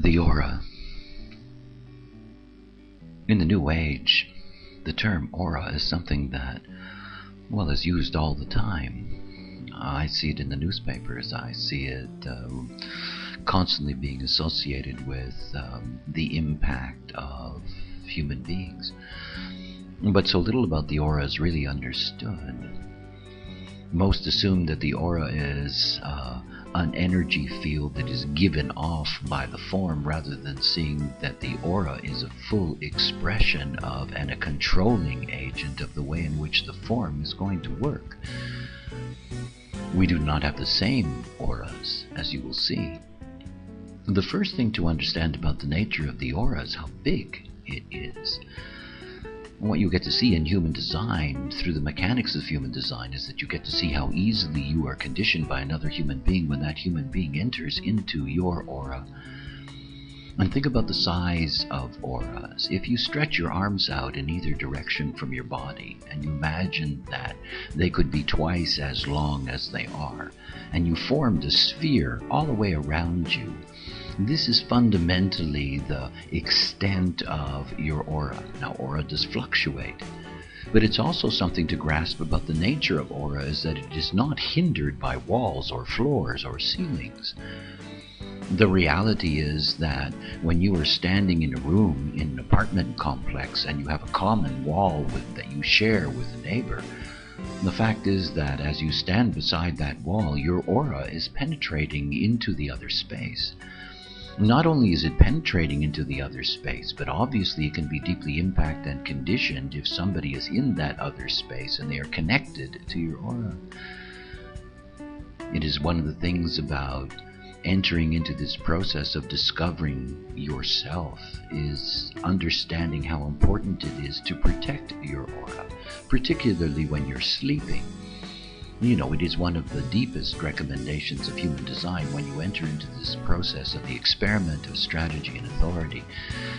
The aura. In the New Age, the term aura is something that, well, is used all the time. I see it in the newspapers. I see it constantly being associated with the impact of human beings. But so little about the aura is really understood. Most assume that the aura is an energy field that is given off by the form, rather than seeing that the aura is a full expression of and a controlling agent of the way in which the form is going to work. We do not have the same auras, as you will see. The first thing to understand about the nature of the aura is how big it is. What you get to see in human design, through the mechanics of human design, is that you get to see how easily you are conditioned by another human being when that human being enters into your aura. And think about the size of auras. If you stretch your arms out in either direction from your body, and you imagine that they could be twice as long as they are, and you formed a sphere all the way around you, this is fundamentally the extent of your aura. Now, aura does fluctuate, but it's also something to grasp about the nature of aura, is that it is not hindered by walls or floors or ceilings. The reality is that when you are standing in a room in an apartment complex and you have a common wall that you share with a neighbor, the fact is that as you stand beside that wall, your aura is penetrating into the other space. Not only is it penetrating into the other space, but obviously it can be deeply impacted and conditioned if somebody is in that other space and they are connected to your aura. It is one of the things about entering into this process of discovering yourself, is understanding how important it is to protect your aura, particularly when you're sleeping. You know, it is one of the deepest recommendations of human design when you enter into this process of the experiment of strategy and authority,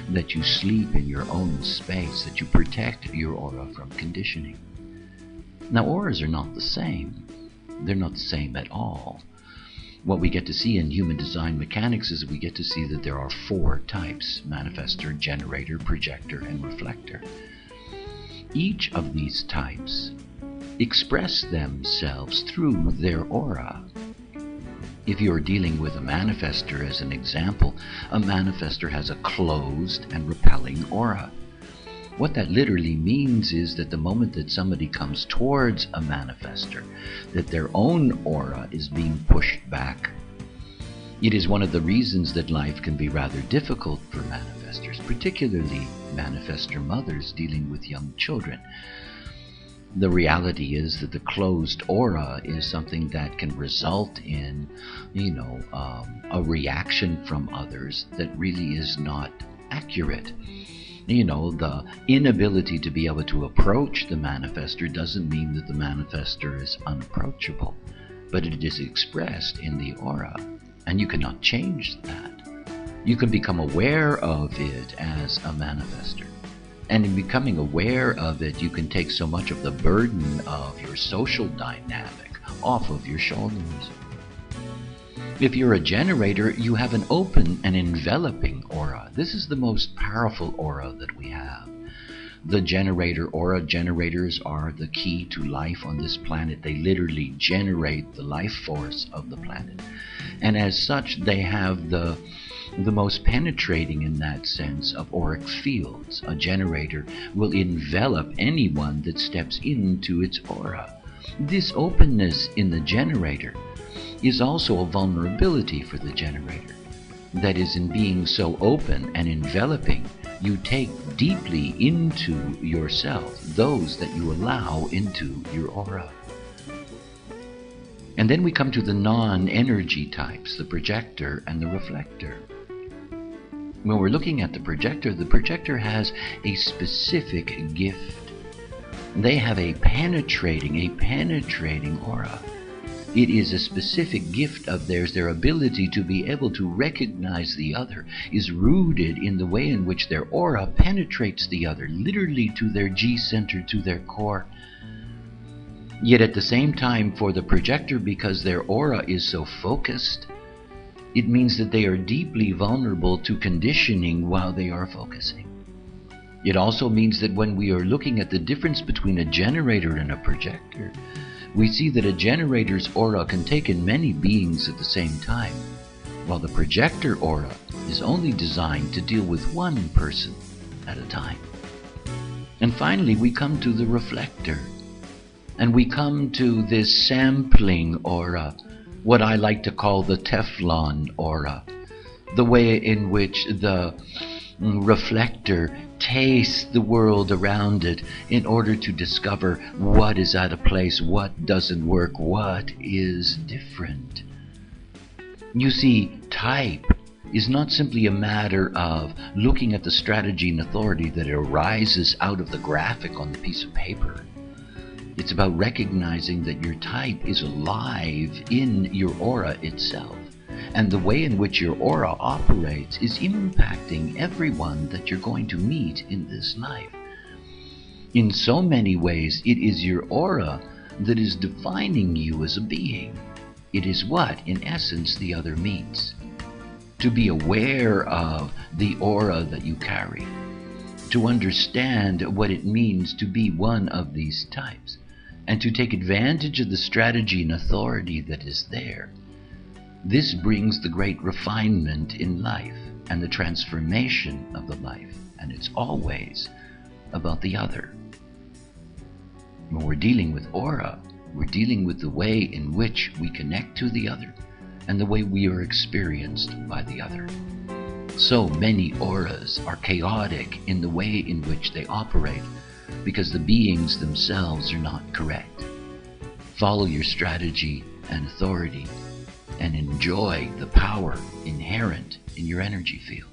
that you sleep in your own space, that you protect your aura from conditioning. Now, auras are not the same. They're not the same at all. What we get to see in human design mechanics is we get to see that there are 4 types: manifestor, generator, projector, and reflector. Each of these types express themselves through their aura. If you're dealing with a manifestor as an example, a manifestor has a closed and repelling aura. What that literally means is that the moment that somebody comes towards a manifestor, that their own aura is being pushed back. It is one of the reasons that life can be rather difficult for manifestors, particularly manifestor mothers dealing with young children. The reality is that the closed aura is something that can result in, a reaction from others that really is not accurate. The inability to be able to approach the manifestor doesn't mean that the manifestor is unapproachable, but it is expressed in the aura, and you cannot change that. You can become aware of it as a manifestor. And in becoming aware of it, you can take so much of the burden of your social dynamic off of your shoulders. If you're a generator, you have an open and enveloping aura. This is the most powerful aura that we have. The generator aura, generators are the key to life on this planet. They literally generate the life force of the planet. And as such, they have the most penetrating, in that sense, of auric fields. A generator will envelop anyone that steps into its aura. This openness in the generator is also a vulnerability for the generator. That is, in being so open and enveloping, you take deeply into yourself those that you allow into your aura. And then we come to the non-energy types, the projector and the reflector. When we're looking at the projector has a specific gift. They have a penetrating aura. It is a specific gift of theirs. Their ability to be able to recognize the other is rooted in the way in which their aura penetrates the other, literally to their G-center, to their core. Yet at the same time, for the projector, because their aura is so focused, It means that they are deeply vulnerable to conditioning while they are focusing. It also means that when we are looking at the difference between a generator and a projector, we see that a generator's aura can take in many beings at the same time, while the projector aura is only designed to deal with one person at a time. And finally, we come to the reflector, and we come to this sampling aura, what I like to call the Teflon aura, the way in which the reflector tastes the world around it in order to discover what is out of place, what doesn't work, what is different. You see, type is not simply a matter of looking at the strategy and authority that arises out of the graphic on the piece of paper. It's about recognizing that your type is alive in your aura itself, and the way in which your aura operates is impacting everyone that you're going to meet in this life. In so many ways, it is your aura that is defining you as a being. It is what, in essence, the other means. To be aware of the aura that you carry, to understand what it means to be one of these types, and to take advantage of the strategy and authority that is there. This brings the great refinement in life and the transformation of the life, and it's always about the other. When we're dealing with aura, we're dealing with the way in which we connect to the other and the way we are experienced by the other. So many auras are chaotic in the way in which they operate because the beings themselves are not correct. Follow your strategy and authority and enjoy the power inherent in your energy field.